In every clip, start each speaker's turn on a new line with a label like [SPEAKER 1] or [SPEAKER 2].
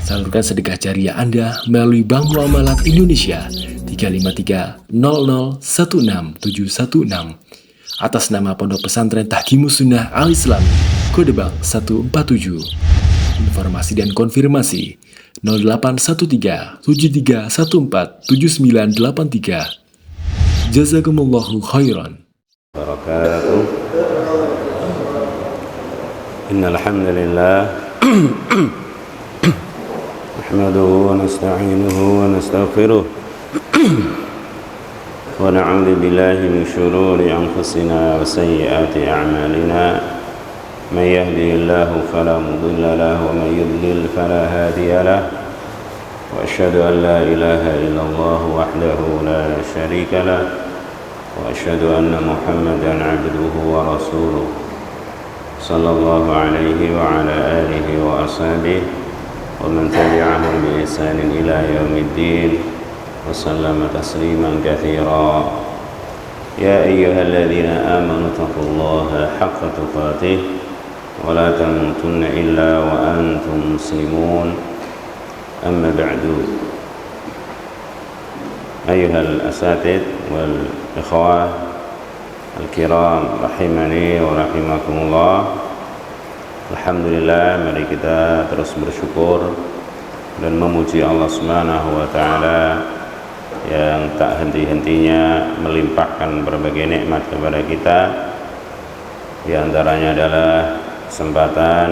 [SPEAKER 1] Salurkan sedekah jariah Anda melalui Bank Muamalat Indonesia 35300167116 atas nama Pondok Pesantren Tahkimus Sunnah Al-Islam, kode bank 147. Informasi dan konfirmasi 0813 7314 7983. Jazakumullahu khairan.
[SPEAKER 2] Barakatuh. Innal hamdalillah nahmaduhu wa nasta'inuhu wa nastaghfiruh wa na'udzu billahi min shururi anfusina wa sayyiati a'malina may yahdihillahu fala mudilla lahu wa may yudlil fala hadiya lahu wa asyhadu an la ilaha illallah wahdahu la syarika lahu wa asyhadu anna Muhammadan 'abduhu wa rasuluh sallallahu alaihi wa ala alihi wa ashabihi wa man tabi'ahum bi ihsanin ila yaumiddin wa sallama tasliman katsira. Ya ayyuhalladzina amanu taqullaha haqqa tuqatih wa la tamutunna illa wa antum muslimun. Amma ba'du. Ayyuhal asatid wal ikhwah al-kiram rahimani wa rahimakumullah. Alhamdulillah, mari kita terus bersyukur dan memuji Allah Subhanahu wa taala yang tak henti-hentinya melimpahkan berbagai nikmat kepada kita. Di antaranya adalah kesempatan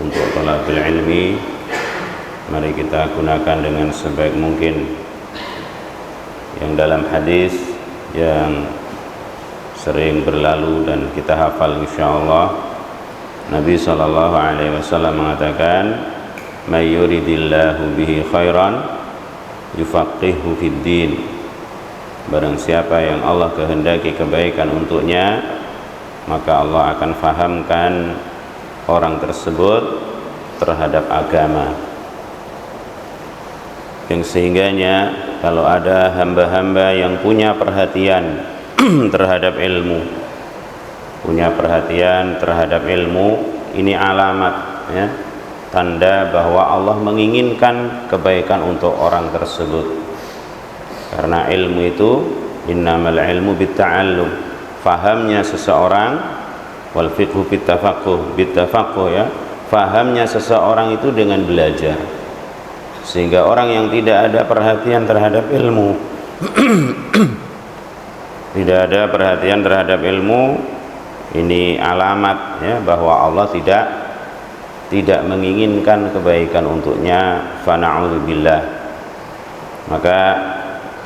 [SPEAKER 2] untuk thalabul ilmi. Mari kita gunakan dengan sebaik mungkin. Yang dalam hadis yang sering berlalu dan kita hafal insyaallah, Nabi SAW mengatakan, may yuridillahu bihi khairan yufaqihu fid din. Barang siapa yang Allah kehendaki kebaikan untuknya, maka Allah akan fahamkan orang tersebut terhadap agama. Yang sehingganya kalau ada hamba-hamba yang punya perhatian terhadap ilmu, ini alamat, ya, tanda bahwa Allah menginginkan kebaikan untuk orang tersebut. Karena ilmu itu innamal ilmu bitta'allum, fahamnya seseorang, wal fiqhu bittafaqquh, ya, fahamnya seseorang itu dengan belajar. Sehingga orang yang tidak ada perhatian terhadap ilmu ini alamat, ya, bahwa Allah tidak menginginkan kebaikan untuknya. Fa na'udzubillah. Maka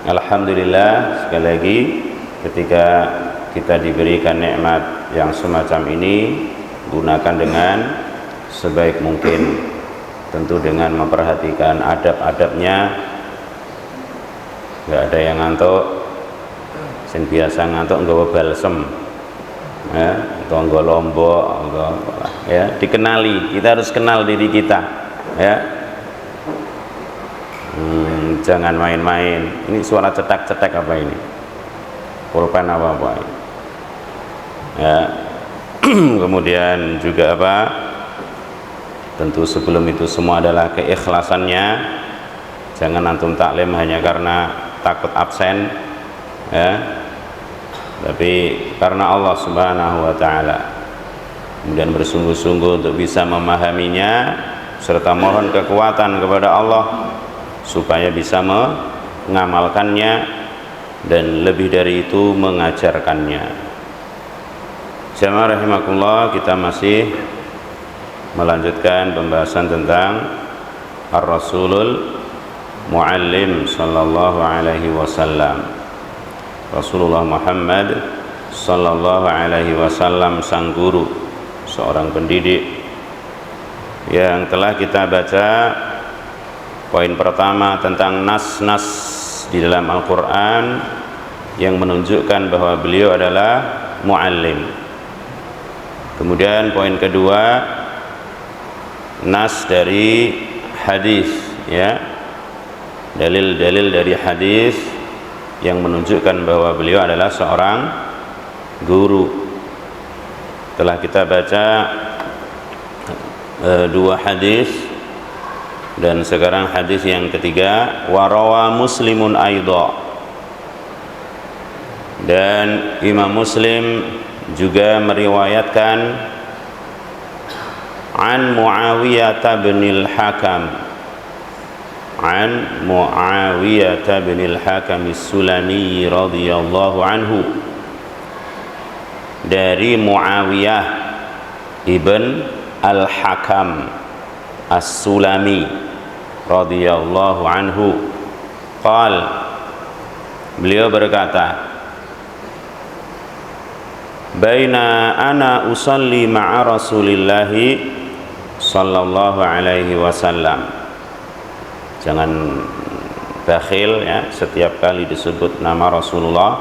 [SPEAKER 2] alhamdulillah sekali lagi, ketika kita diberikan nikmat yang semacam ini, gunakan dengan sebaik mungkin, tentu dengan memperhatikan adab-adabnya. Gak ada yang ngantuk, yang biasa ngantuk nggawa balsem, ya, atau nggawa lombok, ya, dikenali. Kita harus kenal diri kita, ya. Jangan main-main. Ini suara cetak-cetak apa ini? Pulpen apa ini? Ya. Kemudian juga apa? Tentu sebelum itu semua adalah keikhlasannya. Jangan antum taklim hanya karena takut absen, ya, tapi karena Allah Subhanahu wa taala. Kemudian bersungguh-sungguh untuk bisa memahaminya serta mohon kekuatan kepada Allah supaya bisa mengamalkannya dan lebih dari itu mengajarkannya. Jamaah rahimakumullah, kita masih melanjutkan pembahasan tentang Ar-Rasulul Muallim sallallahu alaihi wasallam. Rasulullah Muhammad sallallahu alaihi wasallam, sang guru, seorang pendidik yang telah kita baca. Poin pertama tentang nas-nas di dalam Al-Quran yang menunjukkan bahwa beliau adalah muallim. Kemudian poin kedua, nas dari hadis, ya, dalil-dalil dari hadis yang menunjukkan bahwa beliau adalah seorang guru. Telah kita baca dua hadis Dan sekarang hadis yang ketiga, warawa Muslimun aidha. Dan Imam Muslim juga meriwayatkan an Muawiyah bin al-Hakam, an Muawiyah bin al-Hakam as-Sulami radhiyallahu anhu, dari Muawiyah ibn al-Hakam as-Sulami radhiyallahu anhu, beliau berkata, baina ana usalli ma'a Rasulillahi sallallahu alaihi wasallam. Jangan bakhil ya, setiap kali disebut nama Rasulullah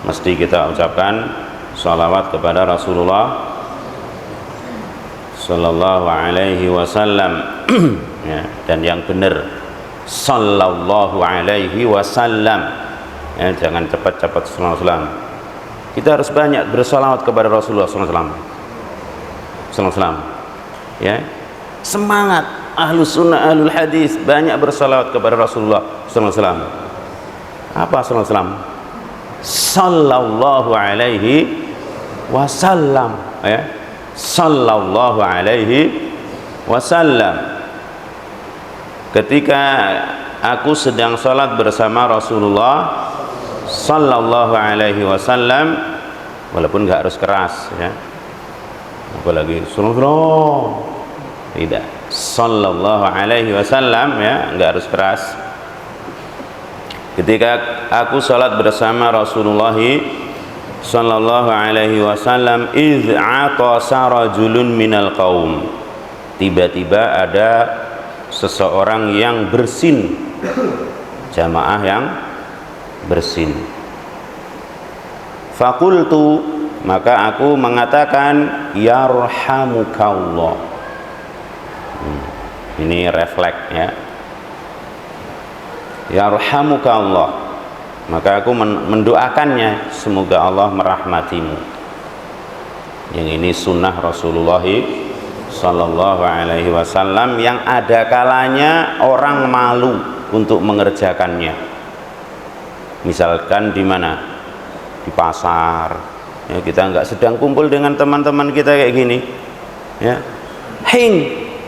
[SPEAKER 2] mesti kita ucapkan salawat kepada Rasulullah sallallahu alaihi wasallam. Ya, dan yang benar sallallahu alaihi wasallam ya, jangan cepat-cepat sallallahu alaihi wasallam. Kita harus banyak bersalawat kepada Rasulullah sallallahu alaihi wasallam ya. Semangat ahlus sunnah ahlul hadis, banyak bersalawat kepada Rasulullah sallallahu alaihi wasallam. Apa sallallahu alaihi wasallam? Sallallahu alaihi wasallam ya, sallallahu alaihi wasallam. Ketika aku sedang sholat bersama Rasulullah sallallahu alaihi wasallam, walaupun nggak harus keras ya, apalagi sallallahu, tidak, sallallahu alaihi wasallam ya, nggak harus keras. Ketika aku sholat bersama Rasulullah sallallahu alaihi wasallam, idz atasa rajulun minal qaum, tiba-tiba ada seseorang yang bersin, jamaah yang bersin. Fakultu, maka aku mengatakan yarhamukallah. Ini refleks ya, yarhamukallah. Maka aku mendoakannya, semoga Allah merahmatimu. Yang ini sunnah Rasulullah sallallahu alaihi wasallam, yang ada kalanya orang malu untuk mengerjakannya. Misalkan di mana, di pasar ya, kita nggak sedang kumpul dengan teman-teman kita kayak gini ya,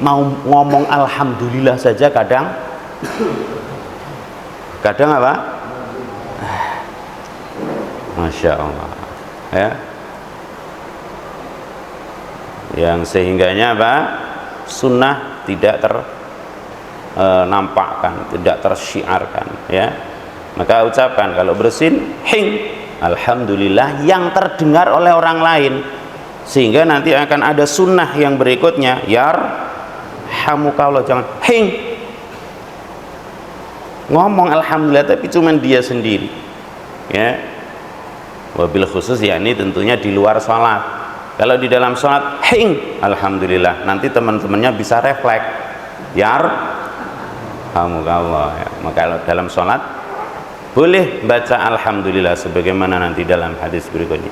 [SPEAKER 2] mau ngomong alhamdulillah saja kadang apa, masya Allah ya, yang sehingganya apa, sunnah tidak ternampakkan, tidak tersyiarkan ya. Maka ucapkan kalau bersin, alhamdulillah, yang terdengar oleh orang lain, sehingga nanti akan ada sunnah yang berikutnya, yarhamukallah. Jangan ngomong alhamdulillah tapi cuman dia sendiri ya, wabil khusus ya, ini tentunya di luar sholat. Kalau di dalam sholat alhamdulillah, nanti teman-temannya bisa refleks yarhamukallah ya. Maka kalau dalam sholat boleh baca alhamdulillah sebagaimana nanti dalam hadis berikutnya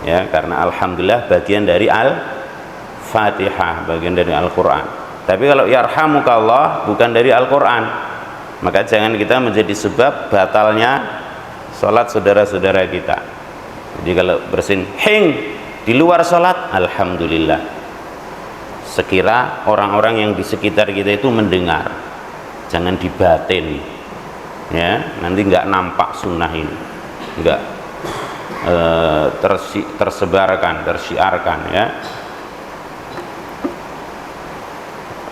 [SPEAKER 2] ya, karena alhamdulillah bagian dari al-Fatihah, bagian dari Al-Quran. Tapi kalau yarhamukallah bukan dari Al-Quran, maka jangan kita menjadi sebab batalnya sholat saudara-saudara kita. Jadi kalau bersin di luar sholat, alhamdulillah, sekira orang-orang yang di sekitar kita itu mendengar, jangan dibatin ya, nanti nggak nampak sunnah ini, nggak tersebarkan, tersyiarkan ya.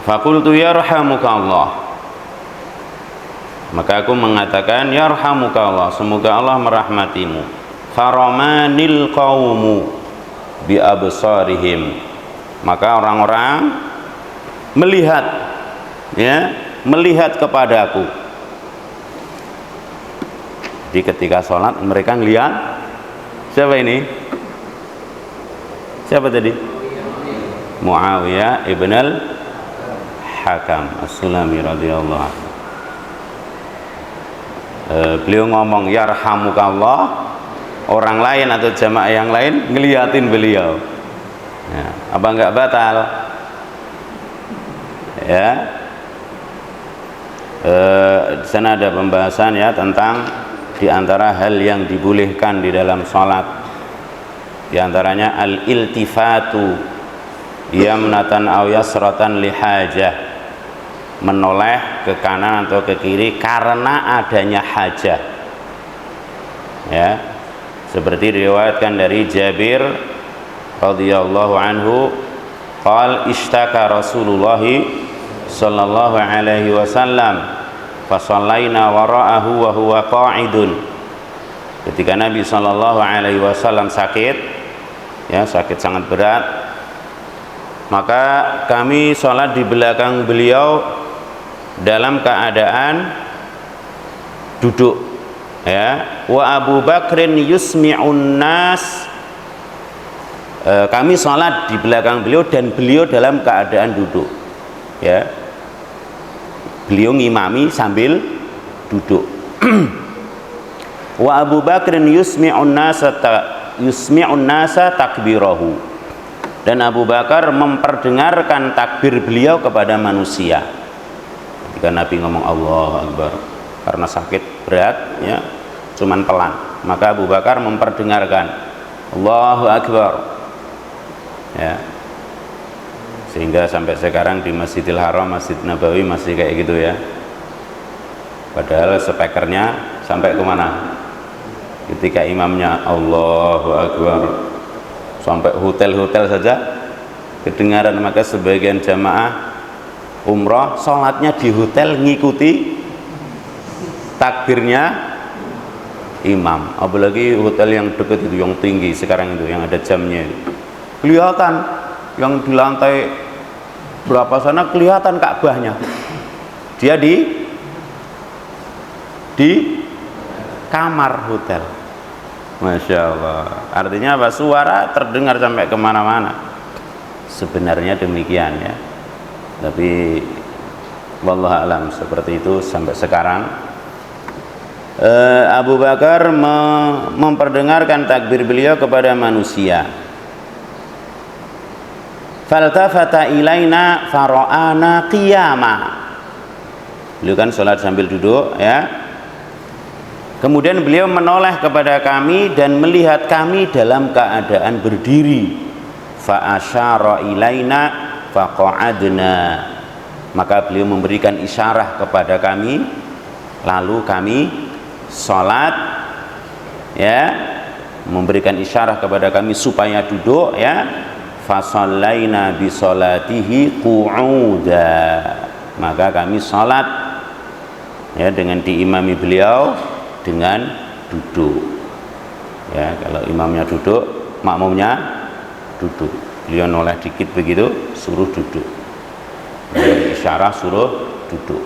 [SPEAKER 2] Fakultu yarhamukallah, maka aku mengatakan yarhamukallah, semoga Allah merahmatimu. Faramanil qaumu bi absarihim, maka orang-orang melihat ya, melihat kepadaku. Jadi ketika sholat mereka ngelihat siapa ini? Siapa tadi? Muawiyah ibn al-Hakam as-Sulami radhiyallahu anhu. Beliau ngomong yarhamukallah, orang lain atau jamaah yang lain ngeliatin beliau ya, apa enggak batal ya. Di sana ada pembahasan ya tentang di antara hal yang dibolehkan di dalam sholat, di antaranya al-iltifatu yamnatan aw yasratan li hajah, menoleh ke kanan atau ke kiri karena adanya hajah, ya, seperti diriwayatkan dari Jabir radhiyallahu anhu, qala ishtaka Rasulullah sallallahu alaihi wasallam fa shallaina wara'ahu wa huwa qa'idun. Ketika Nabi sallallahu alaihi wasallam sakit, ya, sakit sangat berat, maka kami sholat di belakang beliau dalam keadaan duduk, ya. Wa Abu Bakrin yusmi'un nas, kami sholat di belakang beliau dan beliau dalam keadaan duduk, ya, beliau ngimami sambil duduk. Wa Abu Bakrin yusmi'un nasa takbirahu, dan Abu Bakar memperdengarkan takbir beliau kepada manusia. Ketika Nabi ngomong Allahu Akbar karena sakit berat, ya, cuman pelan, maka Abu Bakar memperdengarkan Allahu Akbar, ya. Sehingga sampai sekarang di Masjidil Haram, Masjid Nabawi masih kayak gitu, ya. Padahal speakernya sampai kemana? Ketika imamnya Allahu Akbar, sampai hotel-hotel saja kedengaran. Maka sebagian jamaah umroh sholatnya di hotel ngikuti takbirnya imam. Apalagi hotel yang dekat itu, yang tinggi sekarang itu, yang ada jamnya itu. Kelihatan yang di lantai berapa sana, kelihatan Ka'bahnya. Dia di kamar hotel. Masya Allah. Artinya apa? Suara terdengar sampai kemana-mana. Sebenarnya demikian, ya. Tapi wallahu alam seperti itu sampai sekarang. Abu Bakar memperdengarkan takbir beliau kepada manusia. Faltafata ilaina fara'ana qiyama. Beliau kan sholat sambil duduk, ya. Kemudian beliau menoleh kepada kami dan melihat kami dalam keadaan berdiri. Fa asyara ilaina faqa'adna. Maka beliau memberikan isyarah kepada kami, lalu kami sholat, ya, memberikan isyarah kepada kami supaya duduk, ya. Fa shallaina bi sholatihi qu'uda. Maka kami sholat, ya, dengan diimami beliau dengan duduk, ya. Kalau imamnya duduk, makmumnya duduk. Beliau noleh dikit begitu, suruh duduk. Beri isyarah suruh duduk.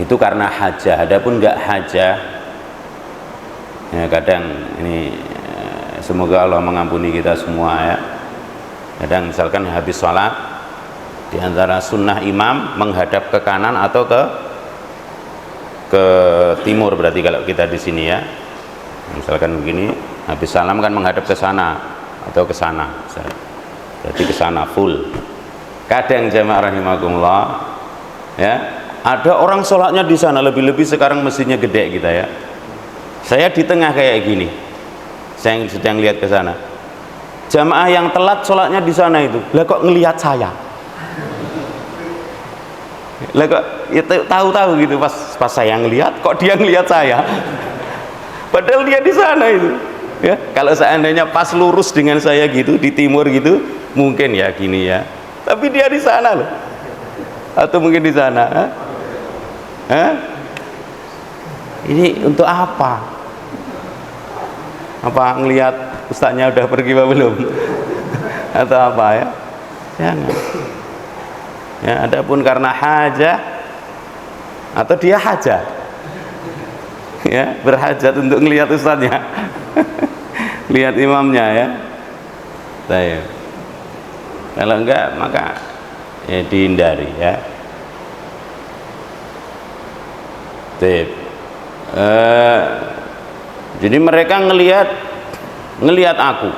[SPEAKER 2] Itu karena hajah. Adapun enggak hajah, ya, kadang ini, semoga Allah mengampuni kita semua, ya. Kadang misalkan habis sholat, di antara sunnah imam menghadap ke kanan atau ke timur, berarti kalau kita di sini, ya. Misalkan begini, habis salam kan menghadap ke sana atau ke sana, berarti ke sana full. Kadang jemaah rahimakumullah, ya, ada orang sholatnya di sana, lebih-lebih sekarang mesinnya gede kita, ya. Saya di tengah kayak gini, saya sedang lihat ke sana. Jamaah yang telat sholatnya di sana itu, lah kok ngelihat saya? Lah kok, ya, tahu-tahu gitu, pas saya ngelihat, kok dia ngelihat saya? Padahal dia di sana itu, ya. Kalau seandainya pas lurus dengan saya gitu di timur gitu, mungkin ya gini, ya. Tapi dia di sana loh, atau mungkin di sana. Hah? Ini untuk apa? Apa ngelihat ustaznya udah pergi apa belum? Atau apa, ya? Jangan. Ya, adapun karena hajah atau dia hajat, ya, berhajat untuk ngelihat ustaznya, lihat imamnya, ya. Baik. Kalau enggak, maka, ya, dihindari, ya. Baik. Jadi mereka ngelihat aku,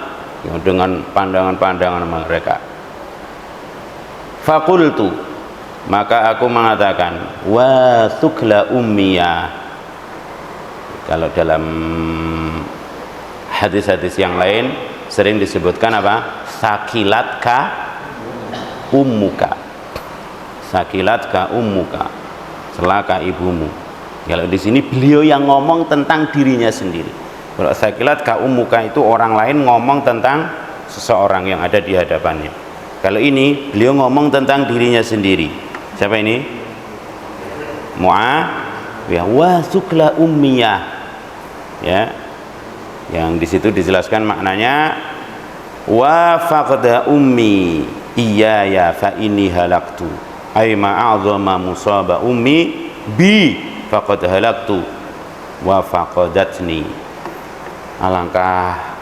[SPEAKER 2] ya, dengan pandangan-pandangan mereka. Faqultu, maka aku mengatakan, wa thukla ummiyah. Kalau dalam hadis-hadis yang lain sering disebutkan apa? Sakilatka ummuka. Sakilatka ummuka. Celaka ibumu. Kalau di sini beliau yang ngomong tentang dirinya sendiri. Kalau sakilatka ummuka itu orang lain ngomong tentang seseorang yang ada di hadapannya. Kalau ini beliau ngomong tentang dirinya sendiri. Siapa ini? Muawiyah. Wa thukla ummiyah. Ya. Yang di situ dijelaskan maknanya wa faqda ummi iyaya fa inni halaktu ay ma'azama musaba ummi bi faqad halaktu wa faqadatni. Alangkah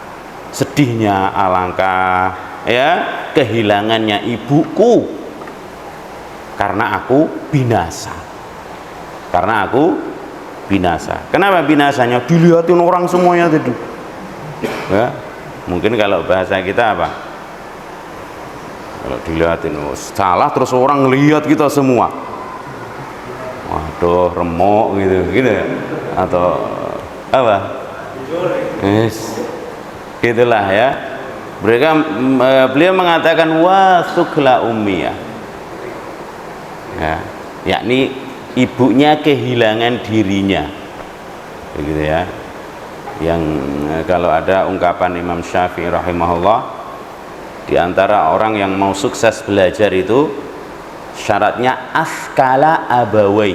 [SPEAKER 2] sedihnya, alangkah ya kehilangannya ibuku karena aku binasa. Karena aku binasa. Kenapa binasanya? Dilihatin orang semuanya tadi. Ya, mungkin kalau bahasa kita apa? Kalau dilihatin salah terus orang ngelihat kita semua. Waduh, remuk gitu ya. Atau apa? Yes. Gitulah ya. Beliau mengatakan wa thukla ummiyah. Ya, yakni ibunya kehilangan dirinya. Begitu ya. Yang kalau ada ungkapan Imam Syafi'i rahimahullah, di antara orang yang mau sukses belajar itu syaratnya askala abawai.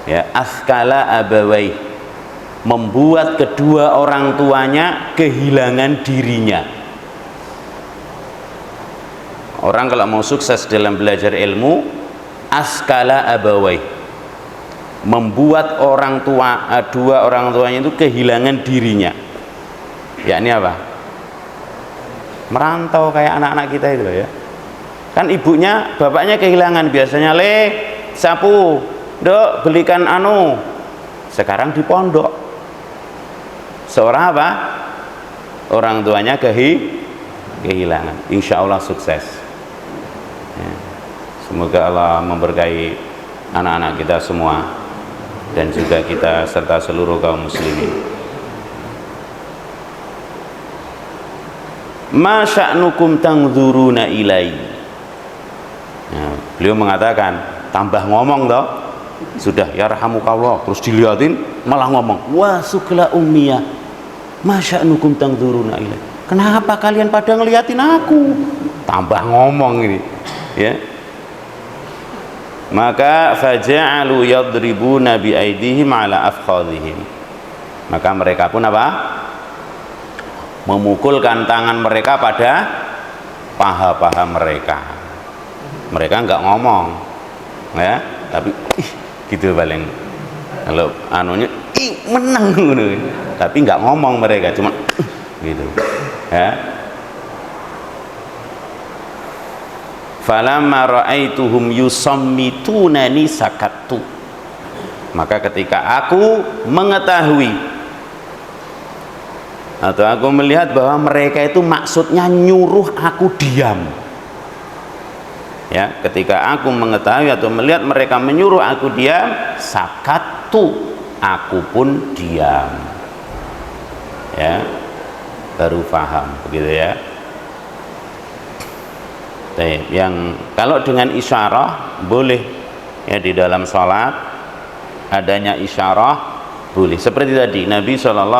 [SPEAKER 2] Ya, askala abawai, membuat kedua orang tuanya kehilangan dirinya. Orang kalau mau sukses dalam belajar ilmu, askala abawai, membuat orang tua, dua orang tuanya itu kehilangan dirinya. Yakni apa? Merantau kayak anak-anak kita itu ya. Kan ibunya, bapaknya kehilangan, biasanya sapu, dok belikan anu. Sekarang di pondok. Seorang apa? Orang tuanya kehilangan. Insya Allah sukses. Ya. Semoga Allah memberkahi anak-anak kita semua dan juga kita serta seluruh kaum muslimin. Ma sya'nukum tangdzuruna ilai. Nah, beliau mengatakan, tambah ngomong toh. Sudah ya rahamukallah, terus dilihatin malah ngomong, wa sukla ummiyah. Ma sya'nukum tangdzuruna ilai. Kenapa kalian pada ngeliatin aku? Tambah ngomong ini, ya. Maka faja'alu yadribuna bi aidihim ala afkhadhihim. Maka mereka pun apa? Memukulkan tangan mereka pada paha-paha mereka. Mereka enggak ngomong. Ya, tapi gitu paling. Kalau anunya menang gitu. Tapi enggak ngomong mereka, cuma gitu. Ya. Falamma ra'aituhum yusammitunani sakattu. Maka ketika aku mengetahui atau aku melihat bahwa mereka itu maksudnya nyuruh aku diam. Ya, ketika aku mengetahui atau melihat mereka menyuruh aku diam, sakattu, aku pun diam. Ya. Baru paham begitu ya. Yang kalau dengan isyarah boleh ya, di dalam sholat adanya isyarah boleh, seperti tadi Nabi SAW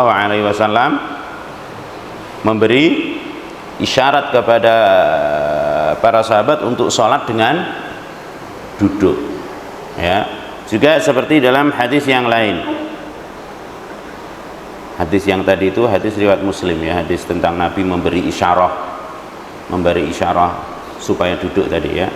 [SPEAKER 2] memberi isyarat kepada para sahabat untuk sholat dengan duduk ya. Juga seperti dalam hadis yang lain, hadis yang tadi itu hadis riwayat Muslim ya, hadis tentang Nabi memberi isyarah supaya duduk tadi ya.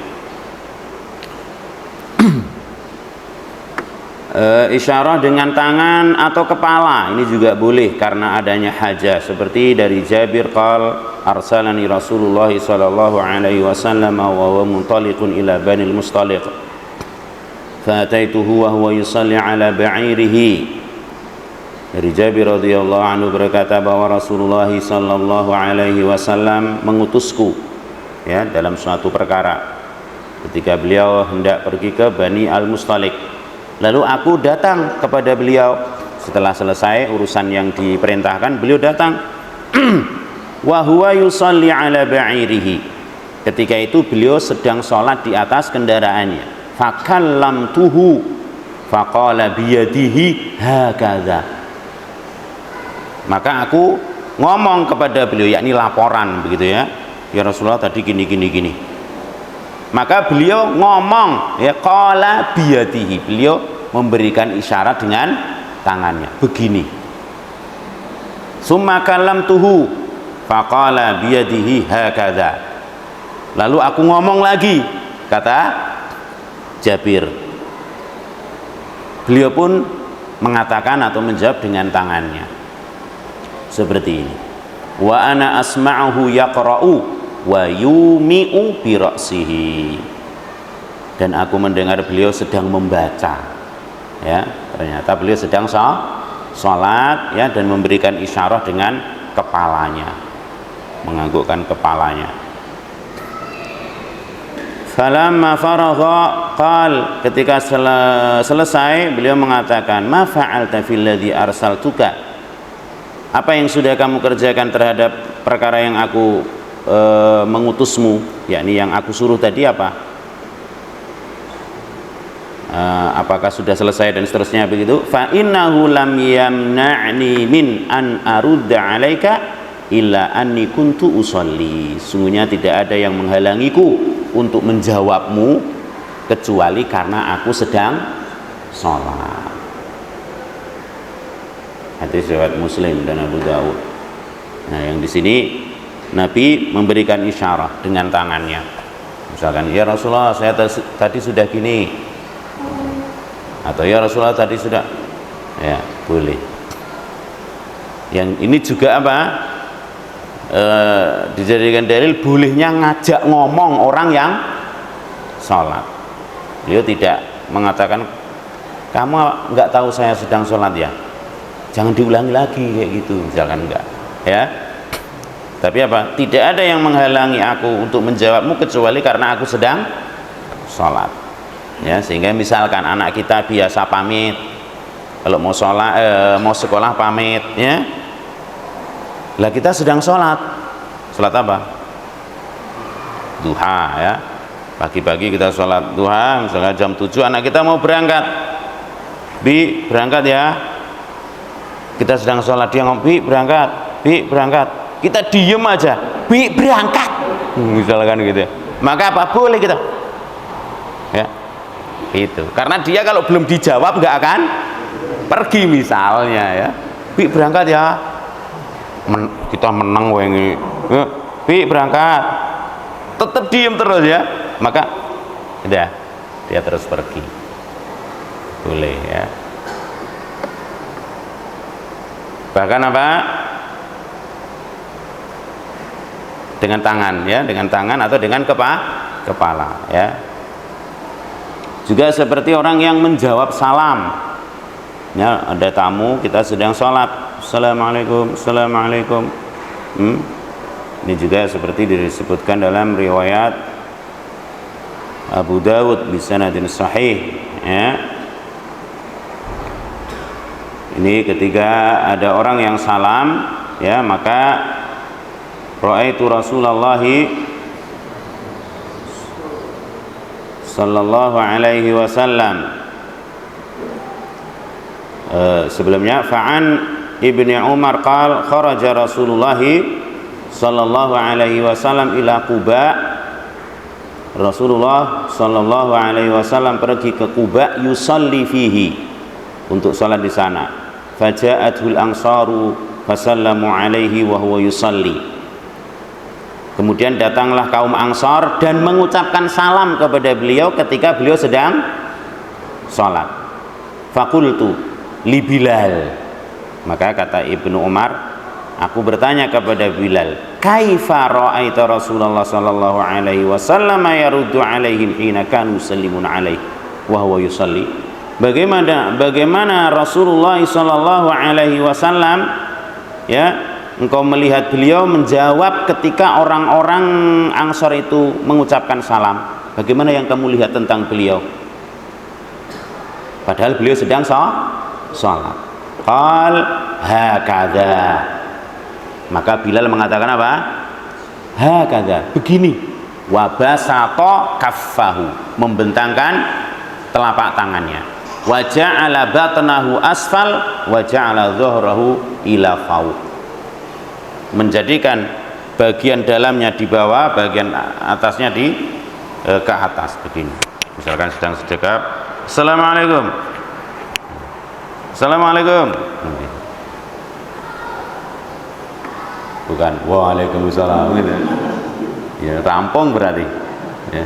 [SPEAKER 2] Isyarah dengan tangan atau kepala ini juga boleh karena adanya hajah, seperti dari Jabir qal arsalani Rasulullah sallallahu alaihi wasallam wa huwa muntaliqun ila Bani al-Mustaliq fa ataituhu wa huwa yusalli ala ba'irihi. Dari Jabir radhiyallahu anhu berkata bahwa Rasulullah sallallahu alaihi wasallam mengutusku ya dalam suatu perkara. ketika beliau hendak pergi ke Bani Al-Mustalik. Lalu aku datang kepada beliau setelah selesai urusan yang diperintahkan. Beliau datang wa huwa yusalli ala ba'irihi. Ketika itu beliau sedang sholat di atas kendaraannya. Fakallamtuhu faqala biyadihi hakadha. Maka aku ngomong kepada beliau, yakni laporan begitu ya. Ya Rasulullah tadi gini. Maka beliau ngomong ya, qala biyadihi. Beliau memberikan isyarat dengan tangannya begini. Summa kallamtuhu faqala biyadihi hakadha. Lalu aku ngomong lagi, kata Jabir. Beliau pun mengatakan atau menjawab dengan tangannya seperti ini. Wa ana asma'uhu yaqra'u wa yumi'u bi ra'sihi. Dan aku mendengar beliau sedang membaca. Ya, ternyata beliau sedang salat ya, dan memberikan isyarat dengan kepalanya, menganggukkan kepalanya. Falamma faragha qal, ketika selesai beliau mengatakan, ma fa'alta fil ladzi arsaltuka. Apa yang sudah kamu kerjakan terhadap perkara yang aku mengutusmu, yakni yang aku suruh tadi apa? Apakah sudah selesai dan seterusnya begitu? Fa innahu lam yamna'ni min an arudda 'alaika illa anni kuntu usolli. Sungguhnya tidak ada yang menghalangiku untuk menjawabmu kecuali karena aku sedang sholat. Hadis riwayat Muslim dan Abu Dawud. Nah, yang di sini Nabi memberikan isyarat dengan tangannya. Misalkan, ya Rasulullah saya tadi sudah gini, atau ya Rasulullah tadi sudah, ya boleh. Yang ini juga apa? Dijadikan dalil bolehnya ngajak ngomong orang yang sholat. Beliau tidak mengatakan, kamu nggak tahu saya sedang sholat ya, jangan diulangi lagi kayak gitu, misalkan, enggak ya. Tapi apa? Tidak ada yang menghalangi aku untuk menjawabmu kecuali karena aku sedang sholat. Ya, sehingga misalkan anak kita biasa pamit, kalau mau sholat, mau sekolah pamit, ya. Lah kita sedang sholat. Sholat apa? Duha ya. Pagi-pagi kita sholat duha, misalnya jam 7 anak kita mau berangkat. Bi, berangkat ya. Kita sedang sholat, dia ngomong, Bi, berangkat. Bi, berangkat. Kita diem aja, Bi, berangkat, misalkan gitu. Maka apa? Boleh kita, ya, itu. Karena dia kalau belum dijawab nggak akan pergi, misalnya ya. Bi, berangkat ya. Kita menang wengi, ya. Bi, berangkat. Tetap diem terus ya. Maka udah, dia terus pergi. Boleh ya. Bahkan apa? Dengan tangan ya, dengan tangan atau dengan kepala ya. Juga seperti orang yang menjawab salam ya, ada tamu, kita sedang sholat, assalamualaikum, assalamualaikum. Ini juga seperti disebutkan dalam riwayat Abu Dawud bisanadin sahih ya. Ini ketika ada orang yang salam ya, maka ra'aitu Rasulullah sallallahu alaihi wasallam. Sebelumnya fa'an Ibni Umar qal kharaja Rasulullah sallallahu alaihi wasallam ila Quba. Rasulullah sallallahu alaihi wasallam pergi ke Quba yusalli fihi, untuk salat di sana. Faja'atul ansaru fasallamu alaihi wa huwa yusalli. Kemudian datanglah kaum Ansar dan mengucapkan salam kepada beliau ketika beliau sedang sholat. Fakultu li Bilal. Maka kata Ibnu Umar, aku bertanya kepada Bilal, kaifa ra'aita Rasulullah sallallahu alaihi wasallam yaruddu alaihim hina kanu yusallimun alaihi wa huwa yusalli. Bagaimana Rasulullah sallallahu alaihi wasallam ya, engkau melihat beliau menjawab ketika orang-orang Ansor itu mengucapkan salam. Bagaimana yang kamu lihat tentang beliau? Padahal beliau sedang sholat. Qal hakadha. Maka Bilal mengatakan apa? Hakadha, begini. Wa basata kaffahu, membentangkan telapak tangannya. Wa ja'ala batnahu asfal wa ja'ala dhuhrahu ila fauq, menjadikan bagian dalamnya di bawah, bagian atasnya ke atas, begini. Misalkan sedang sedekap, assalamualaikum, assalamualaikum, bukan waalaikumsalam gitu ya, rampung berarti ya.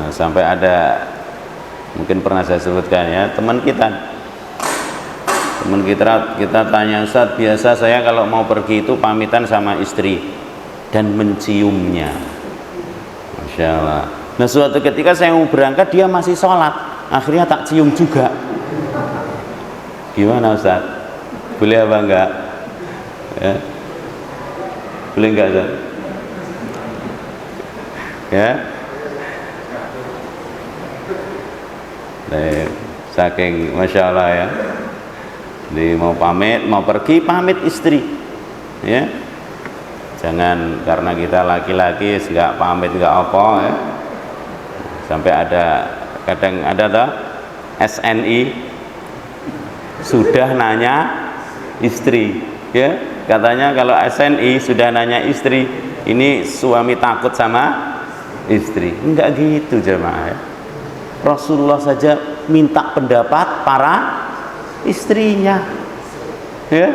[SPEAKER 2] Sampai ada, mungkin pernah saya sebutkan ya, teman kita tanya, Ustaz, biasa saya kalau mau pergi itu pamitan sama istri dan menciumnya. Masya Allah. Nah, suatu ketika saya mau berangkat, dia masih sholat, akhirnya tak cium juga. Gimana Ustaz? Boleh apa enggak? Ya? Boleh enggak Ustaz? Ya? Saking Masya Allah ya, mau pamit, mau pergi, pamit istri ya. Jangan karena kita laki-laki enggak pamit, enggak apa ya. Sampai kadang ada toh SNI sudah nanya istri ya, katanya kalau SNI sudah nanya istri, ini suami takut sama istri. Enggak gitu jemaah ya. Rasulullah saja minta pendapat para istrinya ya.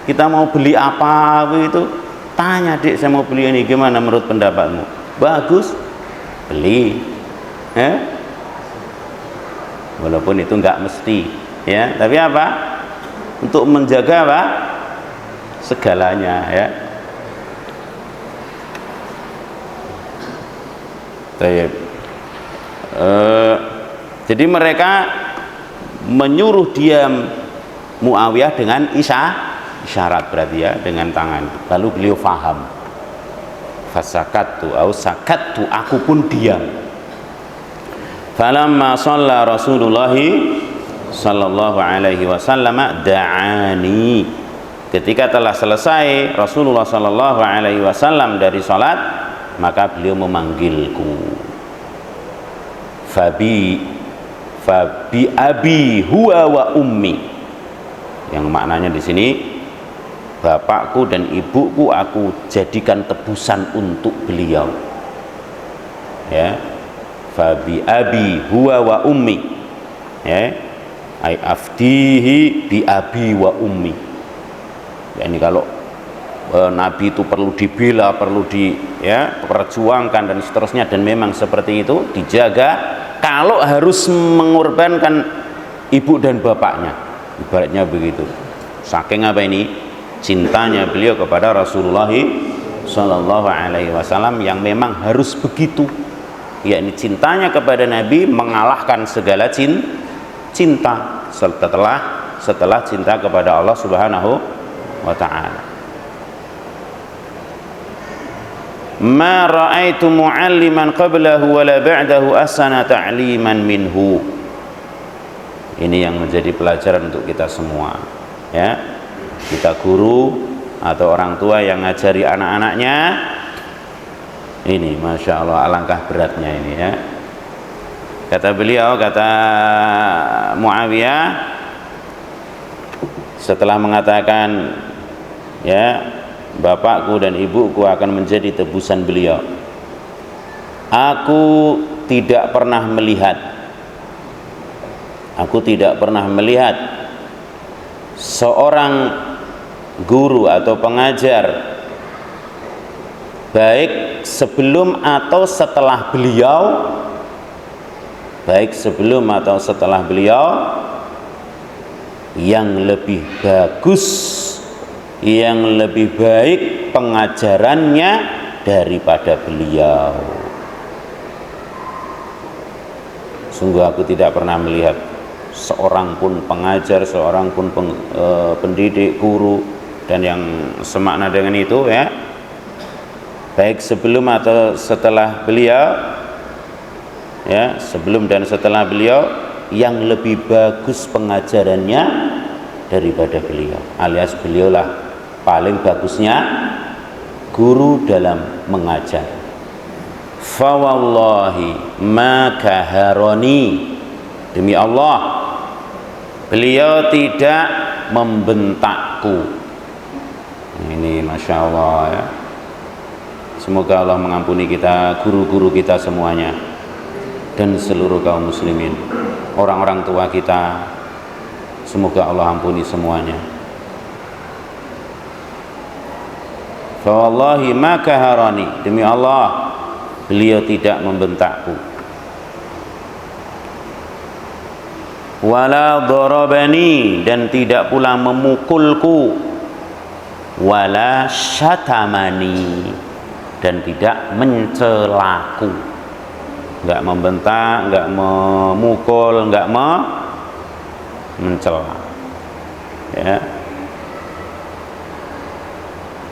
[SPEAKER 2] Kita mau beli apa itu, tanya, Dek, saya mau beli ini, gimana menurut pendapatmu? Bagus, beli ya. Walaupun itu enggak mesti ya, tapi apa? Untuk menjaga apa? Segalanya ya. Baik. Jadi mereka menyuruh dia Muawiyah dengan isyarat berarti ya, dengan tangan. Lalu beliau faham. Fasakattu au sakattu, aku pun diam. Falamma shalla Rasulullah sallallahu alaihi wasallam da'ani. Ketika telah selesai Rasulullah sallallahu alaihi wasallam dari salat, maka beliau memanggilku. Fabi abi huwa wa ummi, yang maknanya di sini bapakku dan ibuku aku jadikan tebusan untuk beliau ya. Fabi abi huwa wa ummi ya, ai afdihi bi abi wa ummi. Ya, ini kalau Nabi itu perlu dibela, perlu perjuangkan dan seterusnya, dan memang seperti itu dijaga. Kalau harus mengorbankan ibu dan bapaknya, ibaratnya begitu. Saking apa ini? Cintanya beliau kepada Rasulullah Sallallahu Alaihi Wasallam yang memang harus begitu. Yakni cintanya kepada Nabi mengalahkan segala cinta setelah cinta kepada Allah Subhanahu wa Ta'ala. Ma ra'aitu mu'alliman qablahu wala ba'dahu asana ta'liman minhu. Ini yang menjadi pelajaran untuk kita semua ya. Kita guru atau orang tua yang ngajari anak-anaknya, ini Masya Allah alangkah beratnya ini ya. Kata beliau, kata Muawiyah setelah mengatakan ya, bapakku dan ibuku akan menjadi tebusan beliau, aku tidak pernah melihat seorang guru atau pengajar baik sebelum atau setelah beliau yang lebih bagus, yang lebih baik pengajarannya daripada beliau. Sungguh aku tidak pernah melihat seorang pun pengajar, seorang pun pendidik, guru, dan yang semakna dengan itu ya, baik sebelum atau setelah beliau ya, sebelum dan setelah beliau, yang lebih bagus pengajarannya daripada beliau, alias beliaulah paling bagusnya guru dalam mengajar. Fa wallahi ma kaharoni, demi Allah beliau tidak membentakku. Ini Masya Allah ya. Semoga Allah mengampuni kita, guru-guru kita semuanya, dan seluruh kaum muslimin, orang-orang tua kita, semoga Allah ampuni semuanya. Fa wallahi ma kaharani, demi Allah beliau tidak membentakku. Wala darabani, dan tidak pula memukulku. Wala syatamani, dan tidak mencelaku. Enggak membentak, enggak memukul, enggak mencela. Ya.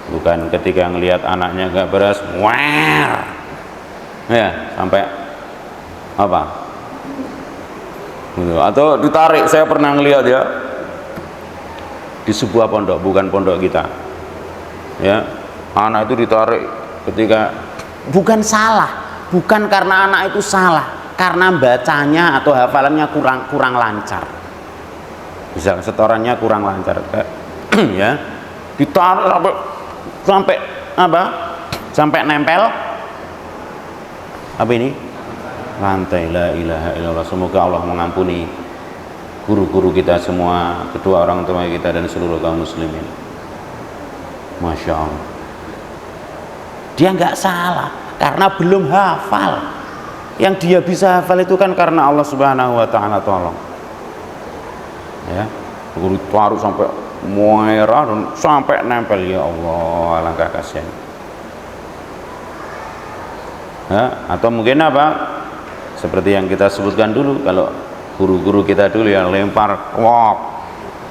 [SPEAKER 2] Bukan ketika ngelihat anaknya enggak beres, wah. Ya, sampai apa? Atau ditarik. Saya pernah ngelihat ya, di sebuah pondok, bukan pondok kita ya, anak itu ditarik ketika bukan salah, bukan karena anak itu salah, karena bacanya atau hafalannya kurang lancar, misal setorannya kurang lancar ya, ditarik sampai apa, sampai nempel apa ini, lantai. La ilaha illallah. Semoga Allah mengampuni guru-guru kita semua, kedua orang tua kita, dan seluruh kaum muslimin. Masya Allah, dia nggak salah karena belum hafal. Yang dia bisa hafal itu kan karena Allah Subhanahu wa Ta'ala tolong ya. Guru taruh sampai merah dan sampai nempel, ya Allah, alangkah kasihan ya. Atau mungkin apa, seperti yang kita sebutkan dulu, kalau guru-guru kita dulu yang lempar wok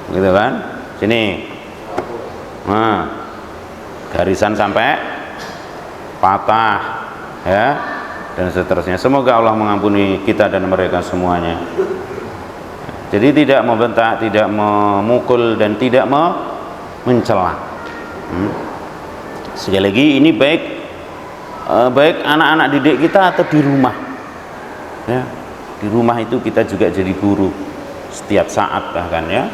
[SPEAKER 2] gitu kan, sini garisan sampai patah ya, dan seterusnya. Semoga Allah mengampuni kita dan mereka semuanya. Jadi tidak membentak, tidak memukul, dan tidak mencela. Sekali lagi, ini baik anak-anak didik kita atau di rumah ya. Di rumah itu kita juga jadi guru setiap saat, bahkan ya,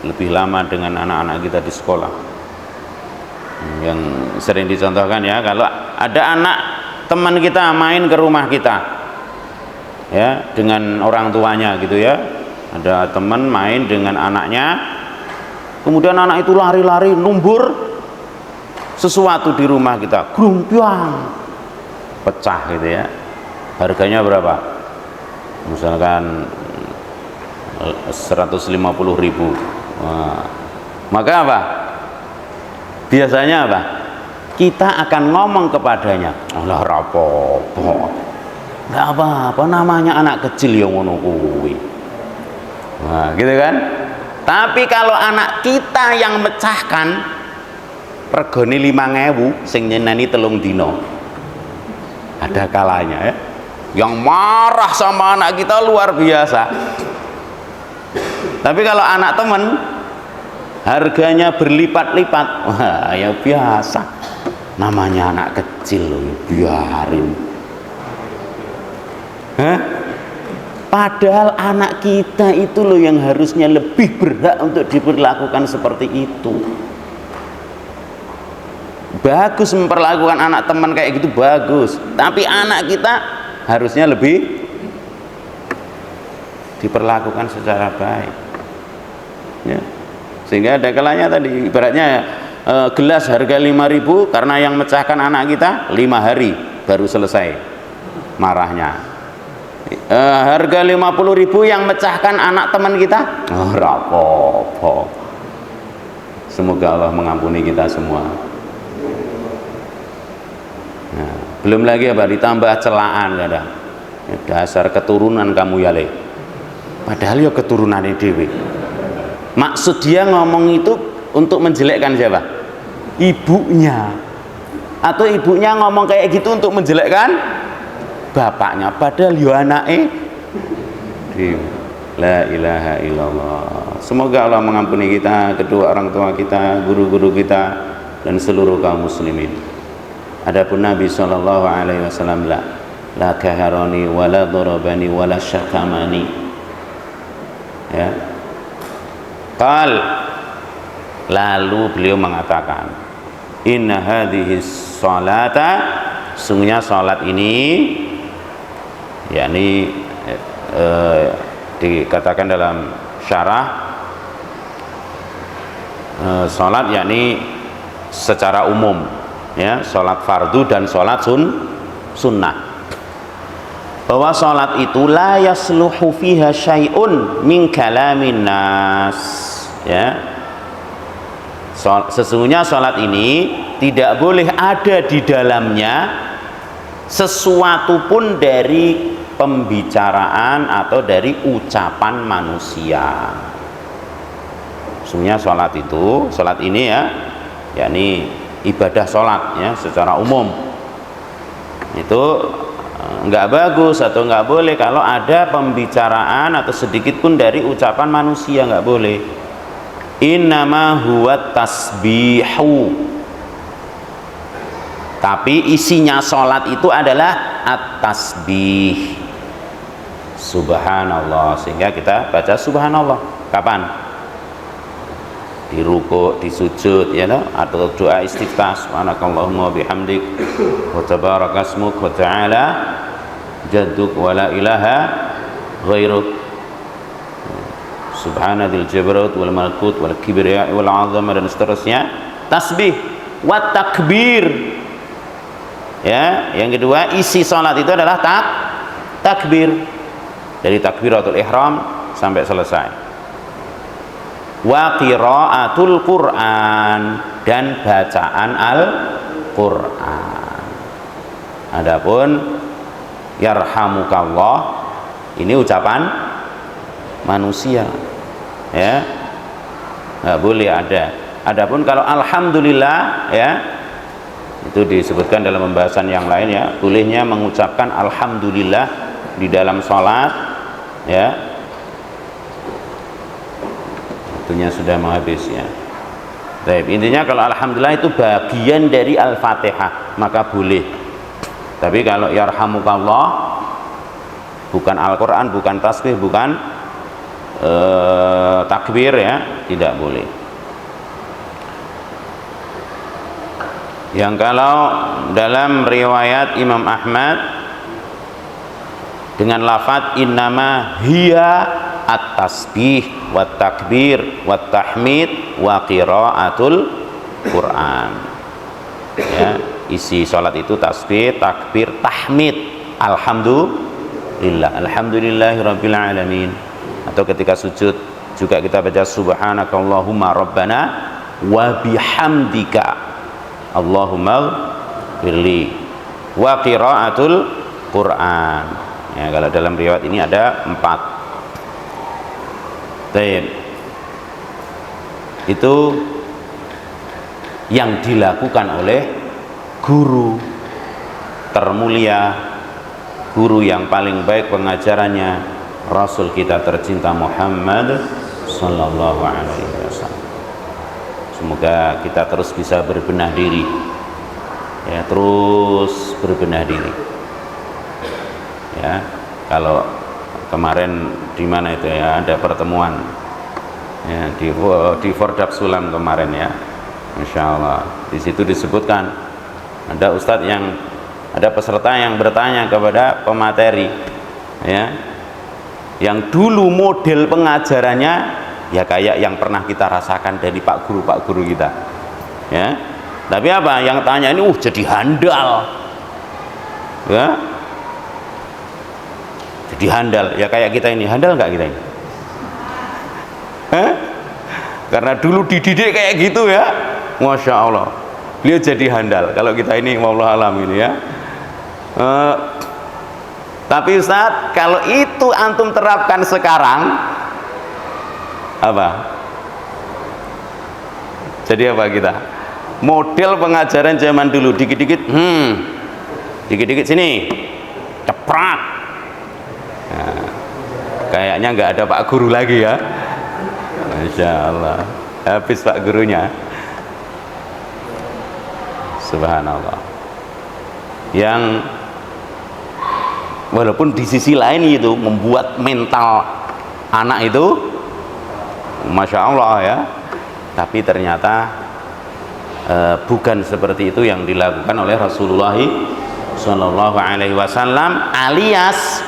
[SPEAKER 2] lebih lama dengan anak-anak kita di sekolah. Yang sering dicontohkan ya, kalau ada anak teman kita main ke rumah kita ya, dengan orang tuanya gitu ya, ada teman main dengan anaknya, kemudian anak itu lari-lari numbur sesuatu di rumah kita, grumpiang, pecah gitu ya, harganya berapa? Misalkan 150.000. Maka apa? Biasanya apa? Kita akan ngomong kepadanya, alah rapopo, nggak apa-apa, namanya anak kecil yang ngono kuwi. Nah, gitu kan? Tapi kalau anak kita yang mecahkan, regane 5.000 sing nyeneni 3 dino, ada kalanya ya, yang marah sama anak kita luar biasa. Tapi kalau anak teman, harganya berlipat-lipat, wah ya biasa, namanya anak kecil loh, biarin. Padahal anak kita itu loh yang harusnya lebih berhak untuk diperlakukan seperti itu. Bagus memperlakukan anak teman kayak gitu, bagus, tapi anak kita harusnya lebih diperlakukan secara baik ya. Sehingga ada kalanya tadi ibaratnya gelas harga 5.000, karena yang mecahkan anak kita 5 hari baru selesai marahnya. Harga 50.000 yang mecahkan anak teman kita, rapopo. Semoga Allah mengampuni kita semua. Nah, belum lagi apa, ditambah celaan kadang, dasar keturunan kamu ya le. Padahal ya keturunannya dewe. Maksud dia ngomong itu untuk menjelekkan siapa? Ibunya. Atau ibunya ngomong kayak gitu untuk menjelekkan bapaknya. Padahal ya anake dewe. La ilaha illallah. Semoga Allah mengampuni kita, kedua orang tua kita, guru-guru kita, dan seluruh kaum muslimin. Adapun Nabi SAW la kaharani wala darabani wala syakamani, ya. Lalu beliau mengatakan, inna hadhihi sholata, sungguhnya salat ini, yakni dikatakan dalam syarah, salat yakni secara umum, ya, salat fardu dan salat sunnah. Bahwa salat itu la yasluhu fiha syai'un min kalamin nas, ya. Sesungguhnya salat ini tidak boleh ada di dalamnya sesuatu pun dari pembicaraan atau dari ucapan manusia. Sesungguhnya salat itu, salat ini ya, yakni ibadah salat ya secara umum itu enggak bagus atau enggak boleh kalau ada pembicaraan atau sedikit pun dari ucapan manusia, enggak boleh. Innama huwa tasbihu, tapi isinya sholat itu adalah at-tasbih, subhanallah, sehingga kita baca subhanallah kapan? Di ruku', di sujud, ya, atau doa istiftah, subhanakallahumma bihamdik wa tabarakasmuk wa ta'ala jadduk wa la ilaha ghairuk subhanadil jabarut wal malakut wal kibriya wal azamah, dan seterusnya. Tasbih wa takbir, ya. Yang kedua, isi salat itu adalah takbir, dari takbiratul ihram sampai selesai. Wa qiraatul Qur'an, dan bacaan Al-Qur'an. Adapun yarhamukallah ini ucapan manusia, ya, nggak boleh ada. Adapun kalau alhamdulillah, ya, itu disebutkan dalam pembahasan yang lain, ya, bolehnya mengucapkan alhamdulillah di dalam sholat, ya. Waktunya sudah mau habis, ya. Baik, intinya kalau alhamdulillah itu bagian dari Al-Fatihah, maka boleh. Tapi kalau yarhamukallah bukan Al-Quran, bukan tasbih, bukan takbir, ya, tidak boleh. Yang kalau dalam riwayat Imam Ahmad dengan lafaz innama hiya at-tasbih wa takbir wa tahmid wa qiraatul Quran, ya, isi salat itu tasbih, takbir, tahmid, alhamdulillahirabbil alamin. Atau ketika sujud juga kita baca subhanakallahumma rabbana wa bihamdika allahumma firli wa qiraatul Quran, ya. Kalau dalam riwayat ini ada 4. Baik, itu yang dilakukan oleh guru termulia, guru yang paling baik pengajarannya, Rasul kita tercinta Muhammad sallallahu alaihi wasallam. Semoga kita terus bisa berbenah diri, ya, terus berbenah diri, ya. Kalau kemarin di mana itu, ya, ada pertemuan, ya, di Fordab Sulam kemarin, ya, Masya Allah. Di situ disebutkan ada ustadz ada peserta yang bertanya kepada pemateri, ya, yang dulu model pengajarannya ya kayak yang pernah kita rasakan dari pak guru kita, ya. Tapi apa yang tanya ini jadi handal, ya, jadi handal, ya, kayak kita ini handal nggak kita ini? Karena dulu dididik kayak gitu, ya, Masya Allah, beliau jadi handal. Kalau kita ini wallahu alam ini, ya. Tapi Ustaz, kalau itu itu antum terapkan sekarang, apa? Jadi apa kita? Model pengajaran zaman dulu, dikit-dikit, dikit-dikit sini, ceprak. Nah, kayaknya nggak ada Pak Guru lagi ya. Masya Allah, habis Pak Gurunya. Subhanallah. Yang walaupun di sisi lain itu membuat mental anak itu Masya Allah ya, tapi ternyata bukan seperti itu yang dilakukan oleh Rasulullah Shallallahu Alaihi Wasallam. Alias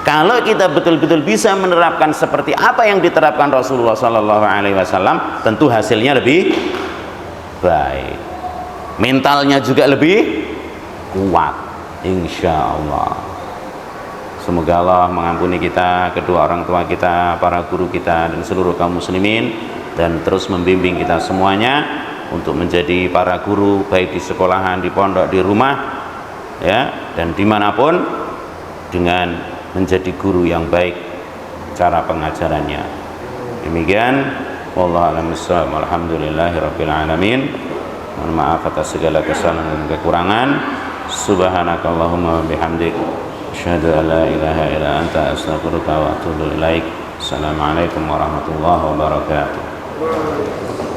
[SPEAKER 2] kalau kita betul-betul bisa menerapkan seperti apa yang diterapkan Rasulullah Shallallahu Alaihi Wasallam, tentu hasilnya lebih baik, mentalnya juga lebih kuat, insya Allah. Semoga Allah mengampuni kita, kedua orang tua kita, para guru kita, dan seluruh kaum muslimin, dan terus membimbing kita semuanya untuk menjadi para guru, baik di sekolahan, di pondok, di rumah, ya, dan dimanapun, dengan menjadi guru yang baik cara pengajarannya. Demikian, wallahu a'lam bishawab. Alhamdulillahirabbil alamin. Mohon maaf atas segala kesalahan dan kekurangan. Subhanakallahumma wa bihamdik, asyhadu an la ilaha illa anta, astaghfiruka wa atubu ilaik. Assalamualaikum warahmatullahi wabarakatuh.